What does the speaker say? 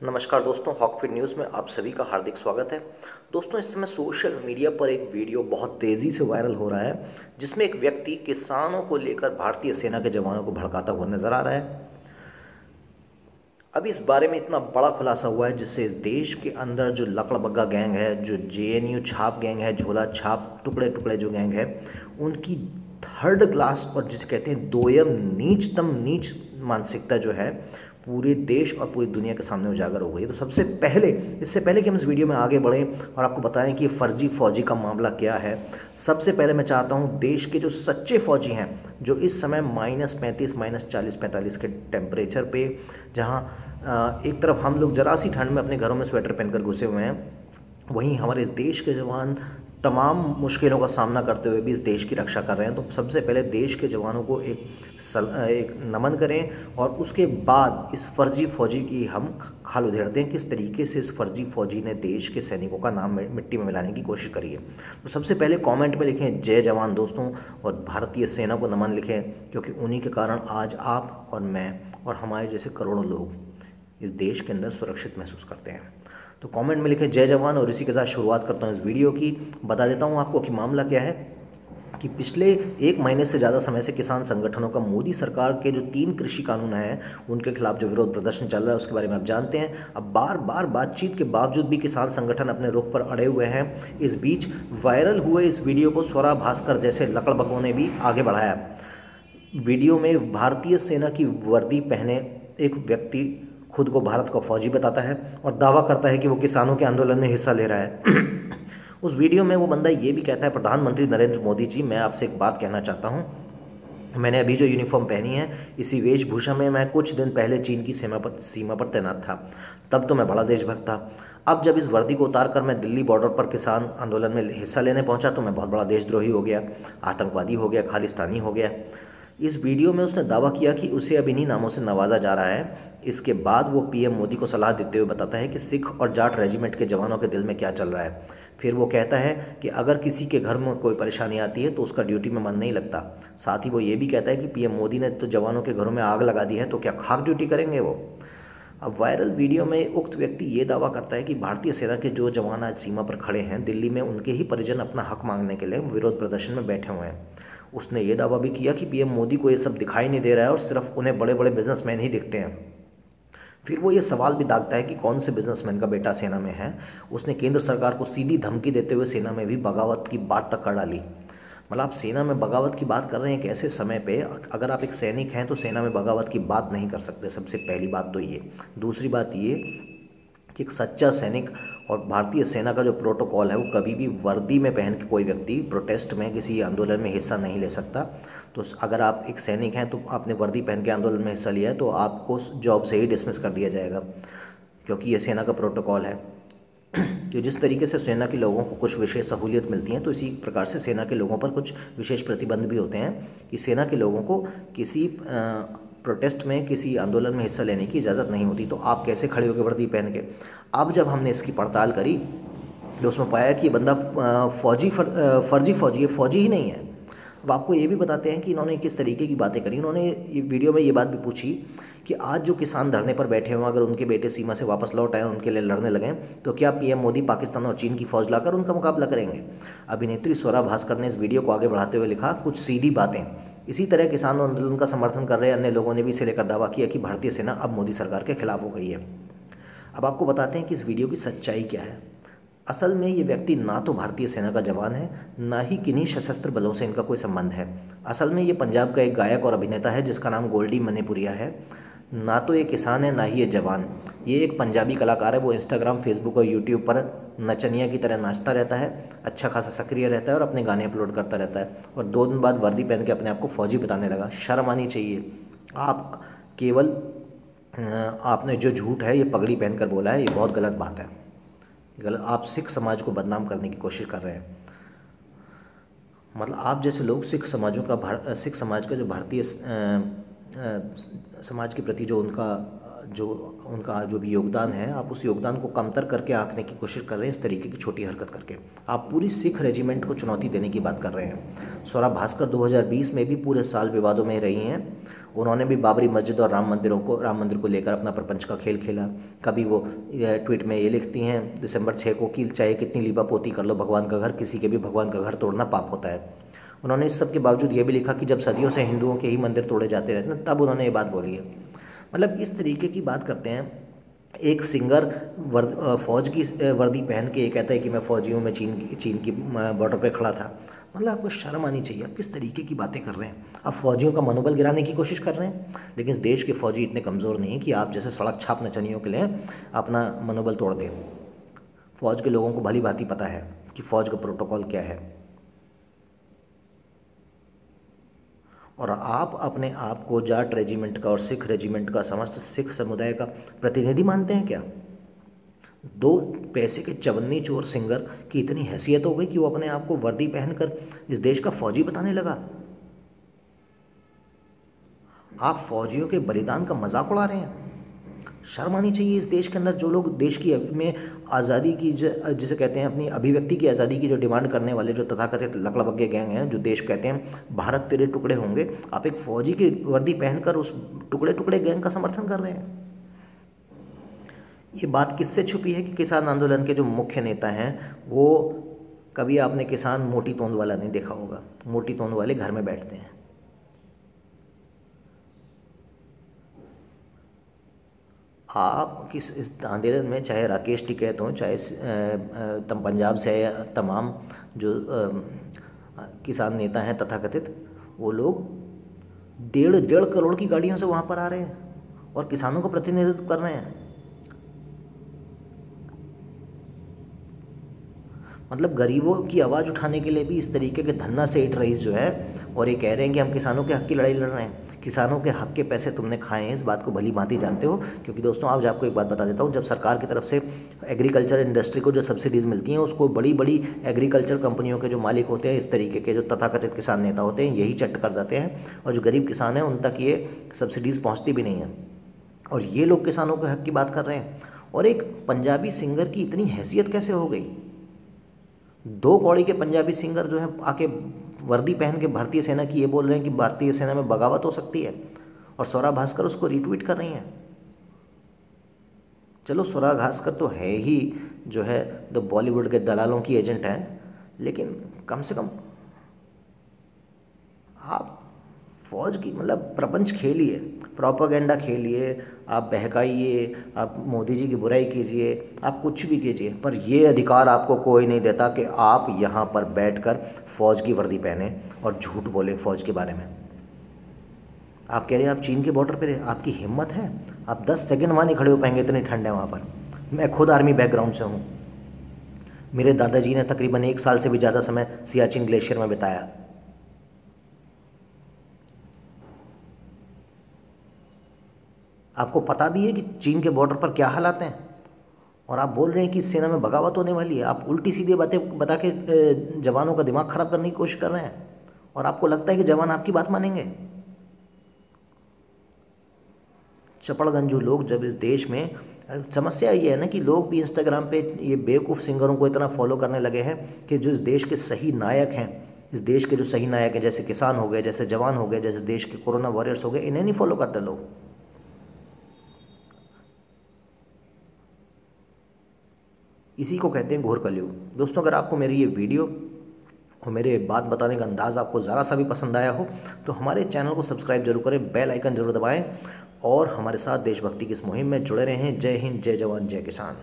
नमस्कार दोस्तों, हॉकफिट न्यूज़ में आप सभी का हार्दिक स्वागत है। दोस्तों, इस समय सोशल मीडिया पर एक वीडियो बहुत तेज़ी से वायरल हो रहा है, जिसमें एक व्यक्ति किसानों को लेकर भारतीय सेना के जवानों को भड़काता हुआ नजर आ रहा है। अब इस बारे में इतना बड़ा खुलासा हुआ है, जिससे इस देश के अंदर जो लकड़बग्गा गैंग है, जो जेएनयू छाप गैंग है, झोला छाप टुकड़े टुकड़े जो गैंग है, उनकी थर्ड क्लास और जिसे कहते हैं दोयम नीचतम नीच मानसिकता जो है पूरे देश और पूरी दुनिया के सामने उजागर हो गई है। तो सबसे पहले, इससे पहले कि हम इस वीडियो में आगे बढ़ें और आपको बताएं कि फर्जी फौजी का मामला क्या है, सबसे पहले मैं चाहता हूं देश के जो सच्चे फौजी हैं, जो इस समय -35 -40 45 के टेम्परेचर पे, जहां एक तरफ हम लोग जरा सी ठंड में अपने घरों में स्वेटर पहनकर घुसे हुए हैं, वहीं हमारे देश के जवान तमाम मुश्किलों का सामना करते हुए भी इस देश की रक्षा कर रहे हैं। तो सबसे पहले देश के जवानों को एक नमन करें और उसके बाद इस फर्जी फौजी की हम खाल उधेड़ते हैं, किस तरीके से इस फर्जी फौजी ने देश के सैनिकों का नाम मिट्टी में मिलाने की कोशिश करी है। तो सबसे पहले कमेंट में लिखें जय जवान दोस्तों, और भारतीय सेना को नमन लिखें, क्योंकि उन्हीं के कारण आज आप और मैं और हमारे जैसे करोड़ों लोग इस देश के अंदर सुरक्षित महसूस करते हैं। तो कमेंट में लिखें जय जवान, और इसी के साथ शुरुआत करता हूँ इस वीडियो की। बता देता हूँ आपको कि मामला क्या है कि पिछले 1 महीने से ज़्यादा समय से किसान संगठनों का मोदी सरकार के जो 3 कृषि कानून हैं उनके खिलाफ जो विरोध प्रदर्शन चल रहा है उसके बारे में आप जानते हैं। अब बार बार बातचीत के बावजूद भी किसान संगठन अपने रुख पर अड़े हुए हैं। इस बीच वायरल हुए इस वीडियो को स्वरा भास्कर जैसे लकड़बग्गों ने भी आगे बढ़ाया। वीडियो में भारतीय सेना की वर्दी पहने एक व्यक्ति खुद को भारत का फौजी बताता है और दावा करता है कि वो किसानों के आंदोलन में हिस्सा ले रहा है। उस वीडियो में वो बंदा ये भी कहता है, प्रधानमंत्री नरेंद्र मोदी जी, मैं आपसे एक बात कहना चाहता हूँ। मैंने अभी जो यूनिफॉर्म पहनी है, इसी वेशभूषा में मैं कुछ दिन पहले चीन की सीमा पर तैनात था। तब तो मैं बड़ा देशभक्त था। अब जब इस वर्दी को उतार कर मैं दिल्ली बॉर्डर पर किसान आंदोलन में हिस्सा लेने पहुंचा तो मैं बहुत बड़ा देशद्रोही हो गया, आतंकवादी हो गया, खालिस्तानी हो गया। इस वीडियो में उसने दावा किया कि उसे अब इन्हीं नामों से नवाजा जा रहा है। इसके बाद वो पीएम मोदी को सलाह देते हुए बताता है कि सिख और जाट रेजिमेंट के जवानों के दिल में क्या चल रहा है। फिर वो कहता है कि अगर किसी के घर में कोई परेशानी आती है तो उसका ड्यूटी में मन नहीं लगता। साथ ही वो ये भी कहता है कि पीएम मोदी ने तो जवानों के घरों में आग लगा दी है, तो क्या खाक ड्यूटी करेंगे वो। अब वायरल वीडियो में उक्त व्यक्ति ये दावा करता है कि भारतीय सेना के जो जवान आज सीमा पर खड़े हैं दिल्ली में, उनके ही परिजन अपना हक मांगने के लिए विरोध प्रदर्शन में बैठे हुए हैं। उसने ये दावा भी किया कि पीएम मोदी को ये सब दिखाई नहीं दे रहा है और सिर्फ उन्हें बड़े बड़े बिजनेसमैन ही दिखते हैं। फिर वो ये सवाल भी दागता है कि कौन से बिजनेसमैन का बेटा सेना में है। उसने केंद्र सरकार को सीधी धमकी देते हुए सेना में भी बगावत की बात तक कर डाली। मतलब आप सेना में बगावत की बात कर रहे हैं एक ऐसे समय पे, अगर आप एक सैनिक हैं तो सेना में बगावत की बात नहीं कर सकते। सबसे पहली बात तो ये। दूसरी बात ये कि एक सच्चा सैनिक और भारतीय सेना का जो प्रोटोकॉल है, वो कभी भी वर्दी में पहन के कोई व्यक्ति प्रोटेस्ट में किसी आंदोलन में हिस्सा नहीं ले सकता। तो अगर आप एक सैनिक हैं तो आपने वर्दी पहन के आंदोलन में हिस्सा लिया है तो आपको जॉब से ही डिसमिस कर दिया जाएगा, क्योंकि ये सेना का प्रोटोकॉल है। कि जिस तरीके से सेना के लोगों को कुछ विशेष सहूलियत मिलती हैं, तो इसी प्रकार से सेना के लोगों पर कुछ विशेष प्रतिबंध भी होते हैं कि सेना के लोगों को किसी प्रोटेस्ट में, किसी आंदोलन में हिस्सा लेने की इजाज़त नहीं होती। तो आप कैसे खड़े होकर वर्दी पहन के। अब जब हमने इसकी पड़ताल करी तो उसमें पाया कि ये बंदा फर्जी फौजी है, फौजी ही नहीं है। अब आपको ये भी बताते हैं कि इन्होंने किस तरीके की बातें करी। इन्होंने ये वीडियो में ये बात भी पूछी कि आज जो किसान धरने पर बैठे हुए, अगर उनके बेटे सीमा से वापस लौट आए, उनके लिए लड़ने लगें, तो क्या पीएम मोदी पाकिस्तान और चीन की फौज लाकर उनका मुकाबला करेंगे। अभिनेत्री स्वरा भास्कर ने इस वीडियो को आगे बढ़ाते हुए लिखा, कुछ सीधी बातें। इसी तरह किसान आंदोलन का समर्थन कर रहे अन्य लोगों ने भी इसे लेकर दावा किया कि भारतीय सेना अब मोदी सरकार के खिलाफ हो गई है। अब आपको बताते हैं कि इस वीडियो की सच्चाई क्या है। असल में ये व्यक्ति ना तो भारतीय सेना का जवान है, ना ही किन्हीं सशस्त्र बलों से इनका कोई संबंध है। असल में ये पंजाब का एक गायक और अभिनेता है जिसका नाम गोल्डी मनीपुरिया है। ना तो ये किसान है, ना ही ये जवान। ये एक पंजाबी कलाकार है। वो इंस्टाग्राम, फेसबुक और यूट्यूब पर नचनिया की तरह नाचता रहता है, अच्छा खासा सक्रिय रहता है और अपने गाने अपलोड करता रहता है। और 2 दिन बाद वर्दी पहन के अपने आप को फौजी बताने लगा। शर्म आनी चाहिए। आप केवल आपने जो झूठ है ये पगड़ी पहनकर बोला है, ये बहुत गलत बात है। गलत, आप सिख समाज को बदनाम करने की कोशिश कर रहे हैं। मतलब आप जैसे लोग सिख समाज का जो भारतीय समाज के प्रति जो उनका जो भी योगदान है, आप उस योगदान को कमतर करके आंकने की कोशिश कर रहे हैं इस तरीके की छोटी हरकत करके। आप पूरी सिख रेजिमेंट को चुनौती देने की बात कर रहे हैं। स्वरा भास्कर 2020 में भी पूरे साल विवादों में रही हैं उन्होंने भी बाबरी मस्जिद और राम मंदिर को लेकर अपना प्रपंच का खेल खेला। कभी वो ट्वीट में ये लिखती हैं दिसंबर 6 को कि चाहे कितनी लीपापोती कर लो भगवान का घर, किसी के भी भगवान का घर तोड़ना पाप होता है। उन्होंने इस सब के बावजूद ये भी लिखा कि जब सदियों से हिंदुओं के ही मंदिर तोड़े जाते रहते हैं, तब उन्होंने ये बात बोली है। मतलब इस तरीके की बात करते हैं। एक सिंगर फौज की वर्दी पहन के ये कहता है कि मैं फौजी हूँ, मैं चीन की बॉर्डर पे खड़ा था। मतलब आपको शर्म आनी चाहिए, आप किस तरीके की बातें कर रहे हैं। आप फौजियों का मनोबल गिराने की कोशिश कर रहे हैं, लेकिन इस देश के फौजी इतने कमज़ोर नहीं हैं कि आप जैसे सड़क छाप नचनियों के लिए अपना मनोबल तोड़ दें। फौज के लोगों को भली भांति पता है कि फौज का प्रोटोकॉल क्या है, और आप अपने आप को जाट रेजिमेंट का और सिख रेजिमेंट का, समस्त सिख समुदाय का प्रतिनिधि मानते हैं क्या? 2 पैसे के चवन्नी चोर सिंगर की इतनी हैसियत हो गई कि वो अपने आप को वर्दी पहनकर इस देश का फौजी बताने लगा। आप फौजियों के बलिदान का मजाक उड़ा रहे हैं। शर्म आनी चाहिए इस देश के अंदर। जो लोग देश की में आज़ादी की, जिसे कहते हैं अपनी अभिव्यक्ति की आज़ादी की जो डिमांड करने वाले जो तथाकथित लकड़बग्गे गैंग हैं, जो देश कहते हैं भारत तेरे टुकड़े होंगे, आप एक फौजी की वर्दी पहनकर उस टुकड़े टुकड़े गैंग का समर्थन कर रहे हैं। ये बात किससे छुपी है कि किसान आंदोलन के जो मुख्य नेता हैं वो, कभी आपने किसान मोटी तोंद वाला नहीं देखा होगा। मोटी तोंद वाले घर में बैठते हैं। आप किस इस आंदोलन में चाहे राकेश टिकैत हों, चाहे पंजाब से तमाम जो किसान नेता हैं तथाकथित, वो लोग 1.5 करोड़ की गाड़ियों से वहाँ पर आ रहे हैं और किसानों का प्रतिनिधित्व कर रहे हैं। मतलब गरीबों की आवाज़ उठाने के लिए भी इस तरीके के धन्ना सेठ रईस जो है, और ये कह रहे हैं कि हम किसानों के हक़ की लड़ाई लड़ रहे हैं। किसानों के हक़ के पैसे तुमने खाए हैं, इस बात को भली भांति जानते हो। क्योंकि दोस्तों आज आपको एक बात बता देता हूँ, जब सरकार की तरफ से एग्रीकल्चर इंडस्ट्री को जो सब्सिडीज़ मिलती हैं, उसको बड़ी बड़ी एग्रीकल्चर कंपनियों के जो मालिक होते हैं, इस तरीके के जो तथाकथित किसान नेता होते हैं, यही चट कर जाते हैं, और जो गरीब किसान हैं उन तक ये सब्सिडीज़ पहुँचती भी नहीं हैं। और ये लोग किसानों के हक़ की बात कर रहे हैं। और एक पंजाबी सिंगर की इतनी हैसियत कैसे हो गई? 2 कौड़ी के पंजाबी सिंगर जो है आके वर्दी पहन के भारतीय सेना की ये बोल रहे हैं कि भारतीय सेना में बगावत हो सकती है, और स्वरा भास्कर उसको रीट्वीट कर रही हैं। चलो स्वरा भास्कर तो है ही जो है तो बॉलीवुड के दलालों की एजेंट हैं, लेकिन कम से कम आप फौज की मतलब प्रपंच खेलिए, प्रोपेगेंडा खेलिए, आप बहकाइए, आप मोदी जी की बुराई कीजिए, आप कुछ भी कीजिए, पर ये अधिकार आपको कोई नहीं देता कि आप यहाँ पर बैठकर फ़ौज की वर्दी पहने और झूठ बोले फ़ौज के बारे में। आप कह रहे हैं आप चीन के बॉर्डर पे थे, आपकी हिम्मत है? आप 10 सेकंड वहाँ नहीं खड़े हो पाएंगे, इतनी ठंड है वहाँ पर। मैं खुद आर्मी बैकग्राउंड से हूँ। मेरे दादाजी ने तकरीबन 1 साल से भी ज़्यादा समय सियाचिन ग्लेशियर में बिताया। आपको पता भी है कि चीन के बॉर्डर पर क्या हालात हैं, और आप बोल रहे हैं कि इस सेना में बगावत होने वाली है। आप उल्टी सीधी बातें बता के जवानों का दिमाग ख़राब करने की कोशिश कर रहे हैं, और आपको लगता है कि जवान आपकी बात मानेंगे। चपड़गंजू लोग जब इस देश में, समस्या ये है ना कि लोग भी इंस्टाग्राम पे ये बेवकूफ़ सिंगरों को इतना फॉलो करने लगे हैं कि जो इस देश के सही नायक हैं, इस देश के जो सही नायक हैं, जैसे किसान हो गए, जैसे जवान हो गए, जैसे देश के कोरोना वॉरियर्स हो गए, इन्हें नहीं फॉलो करते लोग। इसी को कहते हैं घोर कलयुग। दोस्तों अगर आपको मेरी ये वीडियो और मेरे बात बताने का अंदाज़ आपको ज़रा सा भी पसंद आया हो तो हमारे चैनल को सब्सक्राइब जरूर करें, बेल आइकन जरूर दबाएं, और हमारे साथ देशभक्ति की इस मुहिम में जुड़े रहें। जय हिंद, जय जवान, जय किसान।